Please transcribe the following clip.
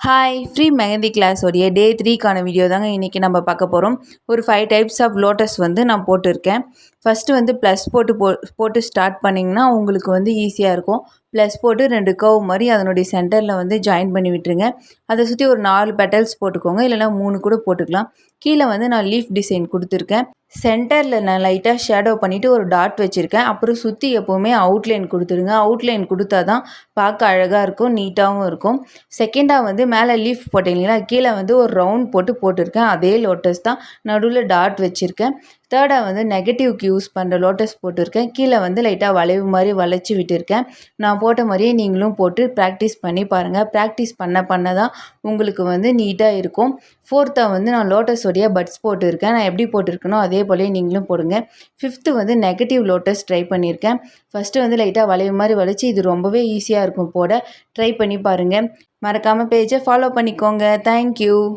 Hi free mehndi class உடைய டே 3க்கான video தாங்க இன்றைக்கி நம்ம பார்க்க போகிறோம். ஒரு 5 டைப்ஸ் ஆஃப் லோட்டஸ் நான் போட்டிருக்கேன். ஃபஸ்ட்டு ப்ளஸ் போட்டு ஸ்டார்ட் பண்ணிங்கன்னா உங்களுக்கு ஈஸியாக இருக்கும். ப்ளஸ் போட்டு 2 கர்வ் மாதிரி அதனுடைய சென்டரில் ஜாயின் பண்ணி விட்டுருங்க. அதை சுற்றி ஒரு 4 பெட்டல்ஸ் போட்டுக்கோங்க, இல்லைனா 3 கூட போட்டுக்கலாம். கீழே நான் லீஃப் டிசைன் கொடுத்துருக்கேன். சென்டரில் நான் லைட்டாக ஷேடோ பண்ணிவிட்டு ஒரு டாட் வச்சுருக்கேன். அப்புறம் சுற்றி எப்போவுமே அவுட்லைன் கொடுத்துருங்க. அவுட்லைன் கொடுத்தா தான் பார்க்க அழகாக இருக்கும், நீட்டாகவும் இருக்கும். செகண்டாக மேலே லீஃப் போட்டேன் இல்லைங்களா, கீழே ஒரு ரவுண்ட் போட்டிருக்கேன். அதே லோட்டஸ் தான், நடுவில் டாட் வச்சுருக்கேன். தேர்டாக நெகட்டிவ்க்கு யூஸ் பண்ணுற லோட்டஸ் போட்டிருக்கேன். கீழே லைட்டாக வளைவு மாதிரி வளைச்சி விட்டுருக்கேன். நான் போட்ட மாதிரியே நீங்களும் போட்டு ப்ராக்டிஸ் பண்ணி பாருங்கள். ப்ராக்டிஸ் பண்ண தான் உங்களுக்கு நீட்டாக இருக்கும். ஃபோர்த்தாக நான் லோட்டஸோடைய பட்ஸ் போட்டிருக்கேன். நான் எப்படி போட்டிருக்கனோ அதே போலயே நீங்களும் போடுங்க. ஃபிஃப்த்து நெகட்டிவ் லோட்டஸ் ட்ரை பண்ணியிருக்கேன். ஃபஸ்ட்டு லைட்டாக வளைவு மாதிரி வளைச்சி, இது ரொம்பவே ஈஸியாக இருக்கும் போட. ட்ரை பண்ணி பாருங்கள். மறக்காமல் பேஜை ஃபாலோ பண்ணிக்கோங்க. தேங்க்யூ.